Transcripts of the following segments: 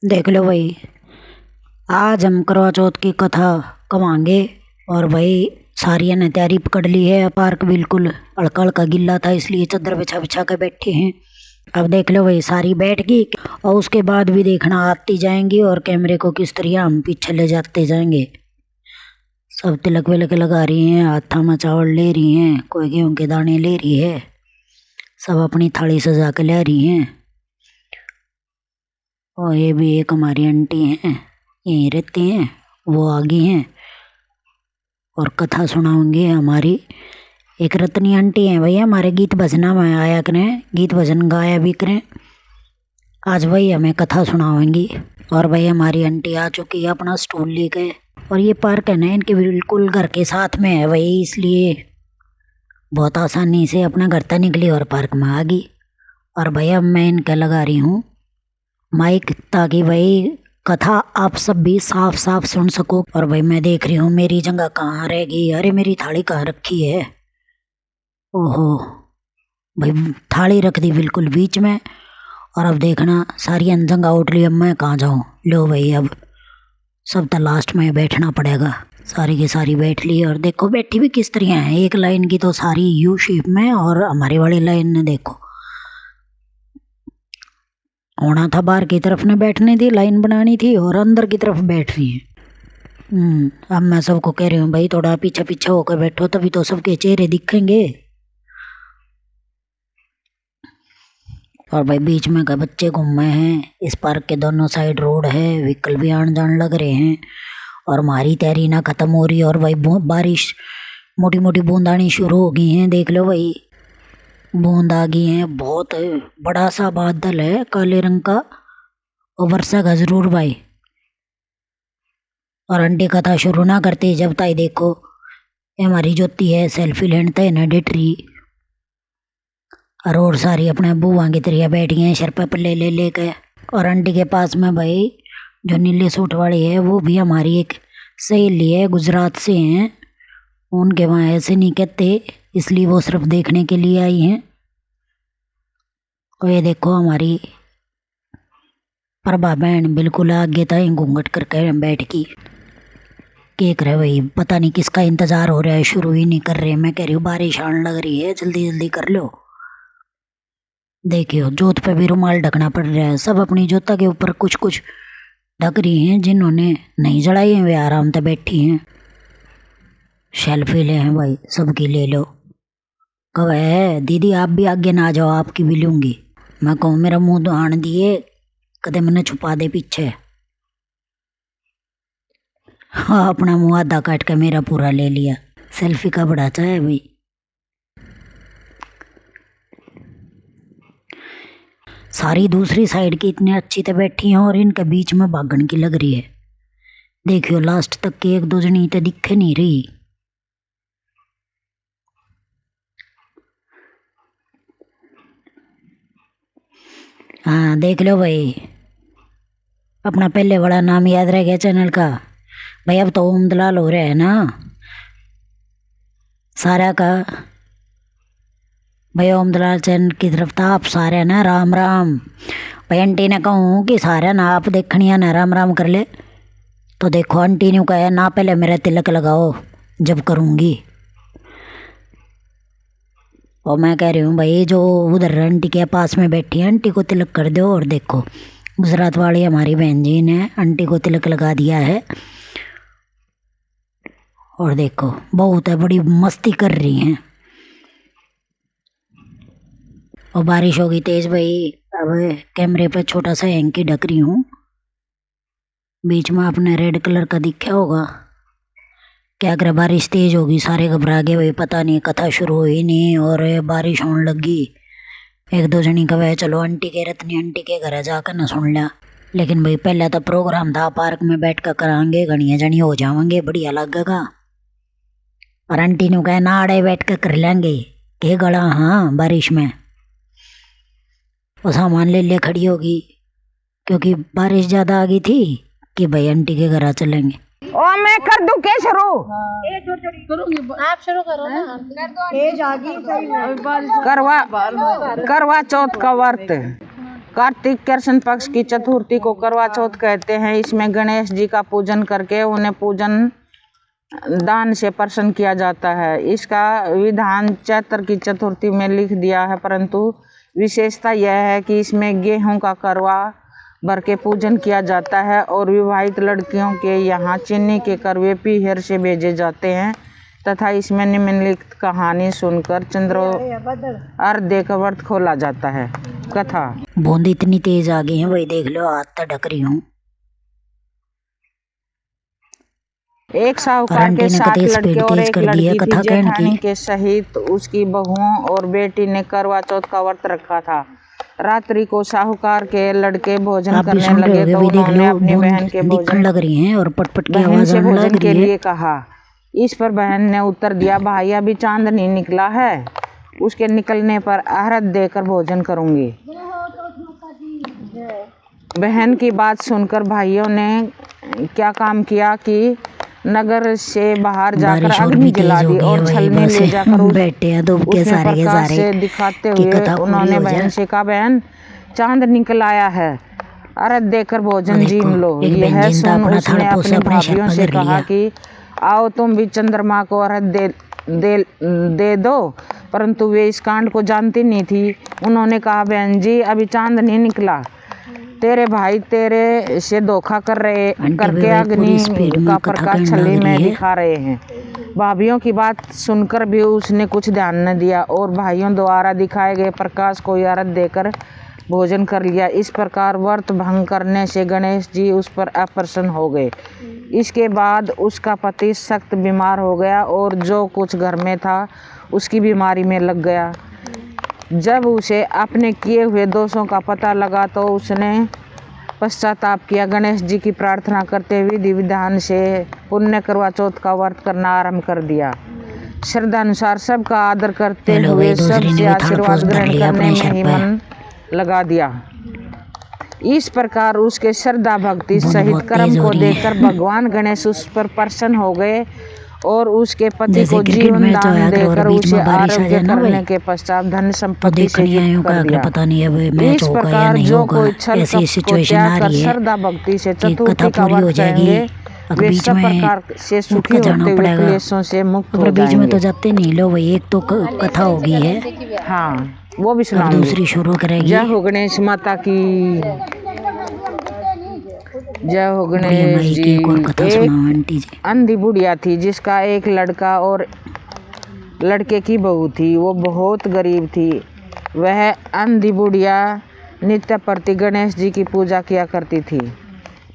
देख लो भाई, आज हम करवा चौथ की कथा कमाएंगे। और भाई सारिया ने तैयारी पकड़ ली है। पार्क बिल्कुल हल्का हल्का गिल्ला था, इसलिए चादर बिछा बिछा के बैठे हैं। अब देख लो भाई, सारी बैठ गई और उसके बाद भी देखना आती जाएंगी और कैमरे को किस तरह हम पीछे ले जाते जाएंगे। सब तिलक विलक लगा रही हैं, हाथा में चावल ले रही हैं, कोई गेहूं के दाने ले रही है। सब अपनी थाली सजा के ले रही हैं। और ये भी एक हमारी आंटी हैं, यहीं रहती हैं, वो आगे हैं और कथा सुनाओगे। हमारी एक रत्नी आंटी हैं भैया, हमारे गीत भजना में आया करें, गीत भजन गाया भी करें। आज वही हमें कथा सुनाएंगी। और भाई हमारी आंटी आ चुकी है अपना स्टूल लेके। और ये पार्क है ना, इनके बिल्कुल घर के साथ में है भाई, इसलिए बहुत आसानी से अपना घर तक निकली और पार्क में आ गई। और भैया मैं इनके लगा रही हूँ माइक, ताकि भाई कथा आप सब भी साफ साफ सुन सको। और भाई मैं देख रही हूँ मेरी जगह कहाँ रह गई, अरे मेरी थाली कहाँ रखी है। ओहो भाई, थाली रख दी बिल्कुल बीच में। और अब देखना सारी जगह उठ रही, अब मैं कहाँ जाऊँ। लो भाई, अब सब तो लास्ट में बैठना पड़ेगा। सारी की सारी बैठ ली और देखो बैठी भी किस तरह है, एक लाइन की तो सारी यू शेप में, और हमारी वाली लाइन ने देखो होना था बाहर की तरफ ने बैठने थी, लाइन बनानी थी, और अंदर की तरफ बैठ रही है। अब मैं सबको कह रही हूँ भाई थोड़ा पीछे पीछे होकर बैठो, तभी तो सबके चेहरे दिखेंगे। और भाई बीच में का बच्चे घूम रहे हैं। इस पार्क के दोनों साइड रोड है, व्हीकल भी आन जान लग रहे हैं। और हमारी तैयारी ना खत्म हो रही। और भाई बारिश मोटी मोटी बूंदानी शुरू हो गई हैं, देख लो भाई बूंद आ गई हैं। बहुत बड़ा सा बादल है काले रंग का, और वर्षा का जरूर भाई। और आंटी कथा शुरू ना करते जब ताई देखो ये हमारी ज्योति है सेल्फी लेने तय न डिटरी। और सारी अपने बुआ की तरह बैठ गए हैं सर पे पल्ले ले लेके। और आंटी के पास में भाई जो नीले सूट वाली है वो भी हमारी एक सहेली है, गुजरात से हैं। उनके वहाँ ऐसे नहीं कहते, इसलिए वो सिर्फ देखने के लिए आई हैं। और ये देखो हमारी प्रभा बहन बिल्कुल आगे तय घूंघट करके बैठ की केक रहे भाई, पता नहीं किसका इंतजार हो रहा है, शुरू ही नहीं कर रहे। मैं कह रही हूँ बारिश आने लग रही है, जल्दी जल्दी कर लो। देखियो जोत पे भी रुमाल ढकना पड़ रहा है। सब अपनी जोता के ऊपर कुछ कुछ ढक रही हैं, जिन्होंने नहीं जलाई है वे आराम से बैठी हैं। सेल्फी ले हैं भाई, सबकी ले लो। कब है दीदी आप भी आगे ना आ जाओ, आपकी भी लूंगी। मैं कहूँ मेरा मुंह तो आन दिए, कदे मैंने छुपा दे पीछे। हाँ अपना मुंह आधा काट के मेरा पूरा ले लिया। सेल्फी का बड़ा चाहे भाई। सारी दूसरी साइड की इतनी अच्छी तो बैठी हैं और इनके बीच में भागन की लग रही है। देखियो लास्ट तक के एक दो जनी तो दिखे नहीं रही। हाँ देख लो भाई, अपना पहले बड़ा नाम याद रह गया चैनल का भाई। अब तो ओम दलाल हो रहा है ना सारा का भाई। ओम दलाल चैनल की तरफ था आप सारे ना राम राम। भाई आंटी ने कहूँ कि सारे ना आप देखनी है ना राम राम कर ले, तो देखो आंटी ने कहा ना पहले मेरा तिलक लगाओ जब करूँगी। और मैं कह रही हूँ भाई जो उधर आंटी के पास में बैठी है आंटी को तिलक कर दो। और देखो गुजरात वाली हमारी बहन जी ने आंटी को तिलक लगा दिया है। और देखो बहुत है, बड़ी मस्ती कर रही हैं। और बारिश होगी तेज भाई। अब कैमरे पे छोटा सा हैंकी ढक रही हूँ, बीच में अपने रेड कलर का दिखा होगा। क्या अगर बारिश तेज होगी सारे घबरा गए भाई, पता नहीं कथा शुरू हुई नहीं और बारिश होने लगी। एक दो जनी कहे चलो आंटी के रत्नी आंटी के घर जाकर न सुन लिया, लेकिन भाई पहले तो प्रोग्राम था पार्क में बैठ कर कराएंगे, घड़िया जनी हो जाएंगे, बढ़िया लगेगा। और आंटी ने कहा ना आड़े बैठ कर कर लेंगे के गड़ा। हाँ बारिश में वो सामान ले ले खड़ी होगी, क्योंकि बारिश ज़्यादा आ गई थी कि भाई आंटी के घर आ चलेंगे। ओ मैं कर दूं के शुरू? आप शुरू करो ना। करवा करवा चौथ का व्रत कार्तिक कृष्ण पक्ष की चतुर्थी को करवा चौथ कहते हैं। इसमें गणेश जी का पूजन करके उन्हें पूजन दान से प्रसन्न किया जाता है। इसका विधान चैत्र की चतुर्थी में लिख दिया है, परंतु विशेषता यह है कि इसमें गेहूं का करवा भर के पूजन किया जाता है और विवाहित लड़कियों के यहाँ चीनी के करवे पीहर से भेजे जाते हैं तथा इसमें निम्नलिखित कहानी सुनकर चंद्रो अर्घ देकर व्रत खोला जाता है। कथा। बूंद इतनी तेज आ गई है, वही देख लो, हाथ तक ढक रही हूँ। एक साहूकार के 7 लड़के और एक लड़की थी। जेठानी के सहित उसकी बहुओं और बेटी ने करवा चौथ का व्रत रखा था। रात्रि को साहूकार के लड़के भोजन करने लगे तो उन्होंने अपनी बहन के भोजन लग रही हैं और पटपट की बहन आवाज से आने भोजन लग के रही है। लिए कहा। इस पर बहन ने उत्तर दिया, भाई अभी चांद नहीं निकला है, उसके निकलने पर आहत देकर भोजन करूंगी। बहन की बात सुनकर भाइयों ने क्या काम किया कि नगर से बाहर जाकर अग्नि जला दी और छलनी ले जाकर उसमें प्रकाश से दिखाते हुए उन्होंने बहन से कहा, बहन चांद निकल आया है, अर्घ देकर भोजन जीम लो। यह सुन उसने अपनी भाभीयों से कहा कि आओ तुम भी चंद्रमा को अर्घ दे दो, परंतु वे इस कांड को जानती नहीं थी। उन्होंने कहा, बहन जी अभी चांद नहीं निकला, तेरे भाई तेरे से धोखा करके अग्नि का प्रकाश छलनी में दिखा रहे हैं। भाभीयों की बात सुनकर भी उसने कुछ ध्यान न दिया और भाइयों द्वारा दिखाए गए प्रकाश को अर्घ देकर भोजन कर लिया। इस प्रकार व्रत भंग करने से गणेश जी उस पर अप्रसन्न हो गए। इसके बाद उसका पति सख्त बीमार हो गया और जो कुछ घर में था उसकी बीमारी में लग गया। जब उसे अपने किए हुए दोषों का पता लगा तो उसने पश्चाताप किया। गणेश जी की प्रार्थना करते हुए विधि विधान से पुण्य करवा चौथ का व्रत करना आरंभ कर दिया। श्रद्धा अनुसार सबका आदर करते हुए सबसे आशीर्वाद ग्रहण करने में ही मन लगा दिया। इस प्रकार उसके श्रद्धा भक्ति सहित कर्म को देखकर भगवान गणेश उस पर प्रसन्न हो गए और उसके पति को जीवन दान देकर उसे आरोग्य करने के पश्चात धन संपत्ति से युक्त कर दिया। इस प्रकार जो कोई छल कपट को त्याग कर श्रद्धा भक्ति से चतुर्थी का व्रत करेंगे वे सब प्रकार से सुखी होते हुए क्लेशों से मुक्त हो जाएंगे। बीच में तो जाते नहीं लो, वही एक तो कथा होगी है। हाँ, वो भी सुनाऊंगी। दूसरी शुरू करेगी। जय हो गणेश माता की, जय हो गणेश जी। एक अंधी बुढ़िया थी जिसका एक लड़का और लड़के की बहू थी। वो बहुत गरीब थी। वह अंधी बुढ़िया नित्य प्रति गणेश जी की पूजा किया करती थी।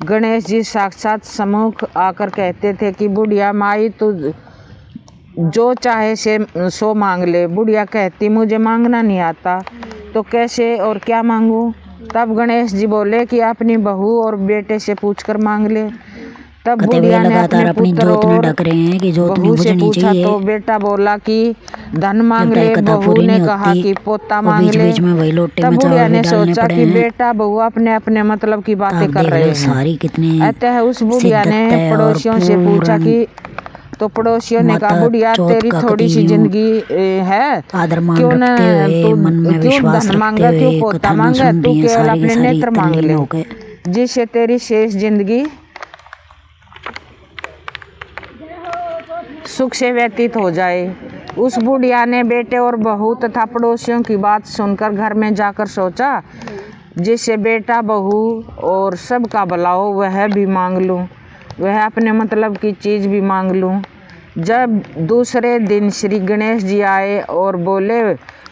गणेश जी साक्षात सम्मुख आकर कहते थे कि बुढ़िया माई तू जो चाहे से सो मांग ले। बुढ़िया कहती, मुझे मांगना नहीं आता, तो कैसे और क्या मांगूं? तब गणेश जी बोले कि अपनी बहू और बेटे से पूछकर मांग ले। तब बुढ़िया ने अपने पुत्र और बहू से पूछा तो बेटा बोला कि धन मांग ले। बहू ने कहा कि पोता मांग ले। तब बुढ़िया ने सोचा कि बेटा बहू अपने अपने मतलब की बातें कर रहे हैं। अतः उस बुढ़िया ने पड़ोसियों से पूछा कि तो पड़ोसियों ने कहा, बुढ़िया तेरी थोड़ी सी जिंदगी है, क्यों न क्यों धन मांगा, क्यों पोता मांगा, तू केवल अपने नेत्र मांग ले जिससे तेरी शेष जिंदगी सुख से व्यतीत हो जाए। उस बुढ़िया ने बेटे और बहू तथा पड़ोसियों की बात सुनकर घर में जाकर सोचा, जिससे बेटा बहू और सबका भला हो वह भी मांग लूं, वह अपने मतलब की चीज भी मांग लूं। जब दूसरे दिन श्री गणेश जी आए और बोले,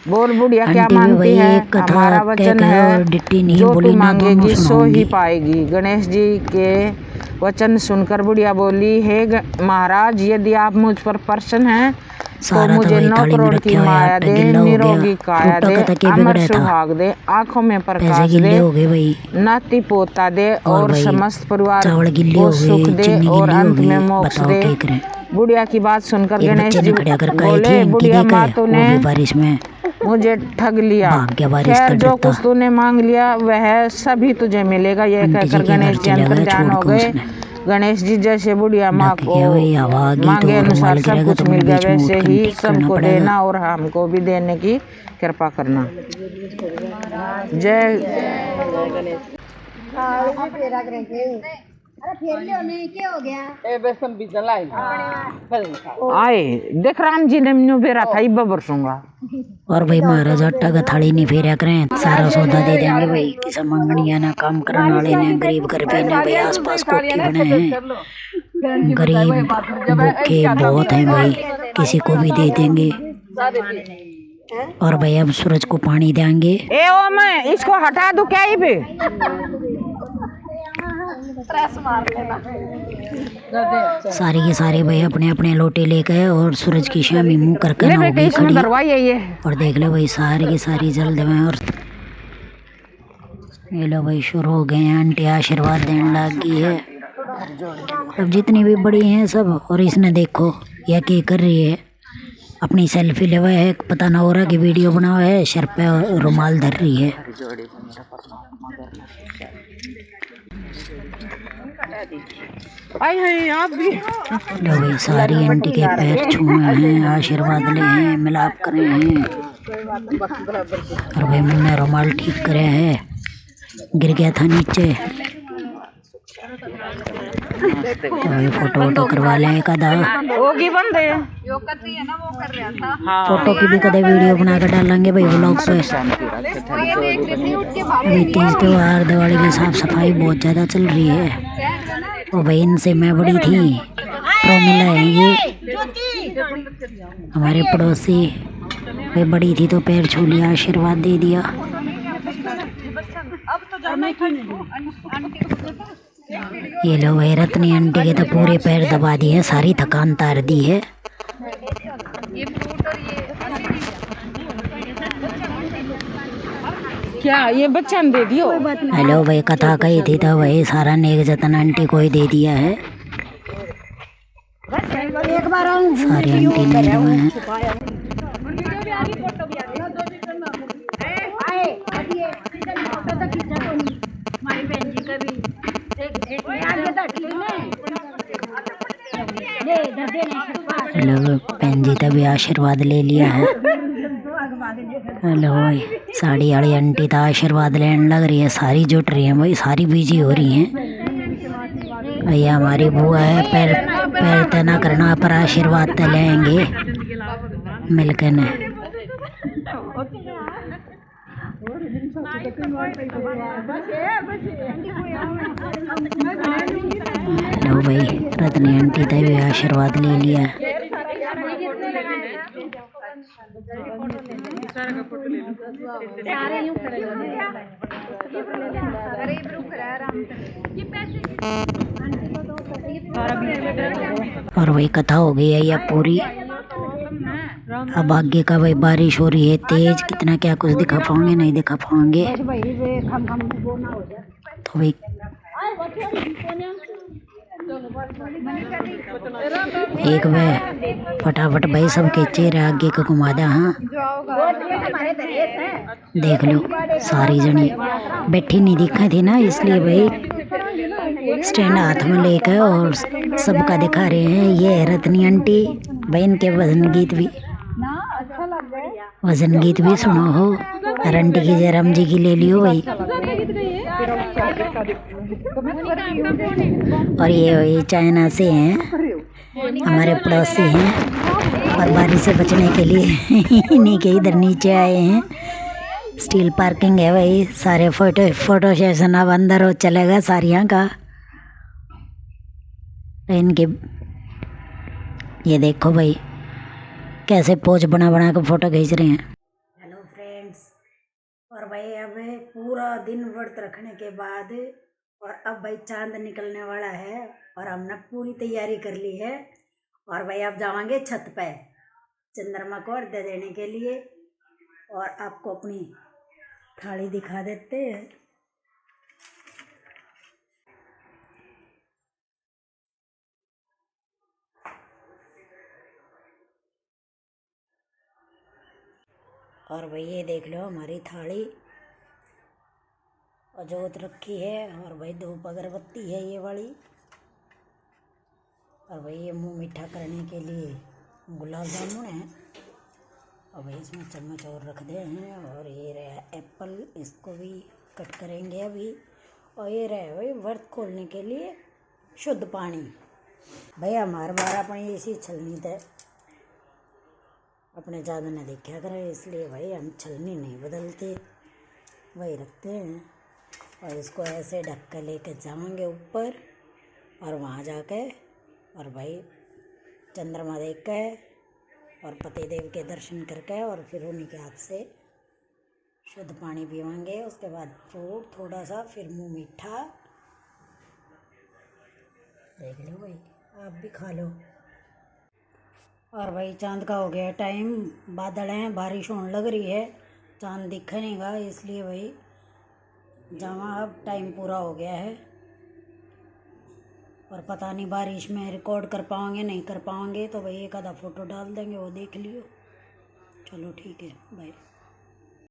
बोल बुढ़िया क्या मांगती है? हमारा वचन है जो तू मांगेगी सो ही पाएगी। गणेश जी के वचन सुनकर बुढ़िया बोली, हे महाराज, यदि आप मुझ पर प्रसन्न हैं तो मुझे 9 करोड़ की माया दे, निरोगी काया दे, अमर सुहाग दे, आंखों में प्रकाश दे, नाती पोता दे और समस्त परिवार को सुख दे और अंत में मोक्ष दे। बुढ़िया की बात सुनकर गणेश जी बोले, बुढ़िया माँ तूने मुझे ठग लिया, खैर जो कुछ तूने मांग लिया वह सभी तुझे मिलेगा। यह कहकर गणेश जी अंतर ध्यान हो गए। गणेश जी जैसे बुढ़िया माँ को मांगे अनुसार सब कुछ मिल गया, वैसे ही सबको देना और हमको भी देने की कृपा करना। जय आए देख राम जी ने मैंने बेरा था इब्बा बरसूंगा। और भाई महाराज आटा का थाली नहीं फेरा करें, सारा सौदा दे देंगे भाई। किसी मंगनिया ना काम करने वाले ने, गरीब घर पे ने भाई आसपास कोठी बने हैं, गरीब भूखे बहुत हैं भाई, किसी को भी दे देंगे। और भाई अब सूरज को पानी देंगे। ए ओ मैं इसको हटा दूं क्या? ये सारी के सारे भाई अपने अपने लोटे लेकर और सूरज की शामी मुंह करके ना हो गई खड़ी। और देख लो भाई सारी की सारी जल्द में। और ये लो भाई शुरू हो गए हैं, आंटी आशीर्वाद देने लग गई है। अब जितनी भी बड़ी हैं सब। और इसने देखो यह क्या कर रही है, अपनी सेल्फी लेवा है, पता ना हो रहा कि वीडियो बना हुआ है, सर पे रुमाल धर रही है। आप भी लो भाई सारी आंटी के पैर छुए हैं, आशीर्वाद ले हैं, मिलाप करे हैं। और भाई मैंने रुमाल ठीक करे है, गिर गया था नीचे। फोटो वोटो करवा लें एक आधा, फोटो की भी कदे वीडियो बना कर डालेंगे भाई व्लॉग पे। अभी तीज त्योहार दिवाली की साफ सफाई बहुत ज़्यादा चल रही है। और भाई इनसे मैं बड़ी थी, प्रोमिला है ये हमारे पड़ोसी। भाई बड़ी थी तो पैर छू लिया, आशीर्वाद दे दिया। ये लो भाई रत्नी आंटी के तो पूरे पैर दबा दिए, सारी थकान तार दी है। क्या ये बच्चा दे दियो? हेलो भाई कथा कही थी तो भाई सारा नेक जतन आंटी को ही दे दिया है। सारी आंटी ने हैं। हेलो बहन जी तभी आशीर्वाद ले लिया है। हेलो भाई साड़ी वाली आंटी तो आशीर्वाद लेने लग रही है, सारी जुट रही है भाई, सारी बिजी हो रही हैं। भैया हमारी बुआ है, पैर पैर तना करना पर आशीर्वाद तो लेंगे मिलकर ने। हेलो भाई रत्नी आंटी ने भी आशीर्वाद ले लिया। और वही कथा हो गई है या पूरी। अब आगे का भाई बारिश हो रही है तेज, कितना क्या कुछ दिखा पाओगे नहीं दिखा पाओगे तो भाई एक वे फटाफट भाई सबके चेहरे आगे को घुमा दे। हाँ देख लो सारी जनी बैठी नहीं दिखा थी ना, इसलिए भाई स्टैंड हाथ में लेकर और सबका दिखा रहे हैं। ये है रत्नी आंटी भाई, इनके वजन गीत भी सुनो हो। और आंटी की जयराम जी की ले लियो भाई। और ये चाइना से हैं, हमारे पड़ोसी हैं और बारिश से बचने के लिए इन्हीं के इधर नीचे आए हैं। स्टील पार्किंग है भाई, सारे फोटो सेशन अब अंदर हो चलेगा सारियाँ का। इनके ये देखो भाई कैसे पोज बना बना कर फोटो खींच रहे हैं। हेलो फ्रेंड्स, और भाई अब पूरा दिन व्रत रखने के बाद और अब भाई चांद निकलने वाला है और हमने पूरी तैयारी कर ली है। और भाई अब जावांगे छत पे चंद्रमा को अर्घ्य देने के लिए। और आपको अपनी थाली दिखा देते हैं। और भाई ये देख लो हमारी थाली और जोत रखी है। और भाई धूप अगरबत्ती है ये वाली। और भाई ये मुंह मीठा करने के लिए गुलाब जामुन है। अब इसमें चम्मच और रख दे हैं। और ये रहा एप्पल, इसको भी कट करेंगे अभी। और ये रहा भाई व्रत खोलने के लिए शुद्ध पानी। भाई हमारे बार अपनी ऐसी छलनी थे अपने ज़्यादा न देखा करें, इसलिए भाई हम छलनी नहीं बदलते, वही रखते हैं। और इसको ऐसे ढक कर लेके जाएंगे ऊपर और वहाँ जाके और भाई चंद्रमा देख के और पतिदेव के दर्शन करके और फिर उन्हीं के हाथ से शुद्ध पानी पीवाएंगे। उसके बाद फ्रूट थोड़ा सा, फिर मुँह मीठा। देख लो भाई, आप भी खा लो। और भाई चांद का हो गया टाइम, बादल हैं, बारिश होने लग रही है, चांद दिख नहीं गा, इसलिए भाई जहाँ अब टाइम पूरा हो गया है। और पता नहीं बारिश में रिकॉर्ड कर पाएंगे नहीं कर पाएंगे, तो भाई एक आधा फ़ोटो डाल देंगे, वो देख लियो। चलो ठीक है, बाय।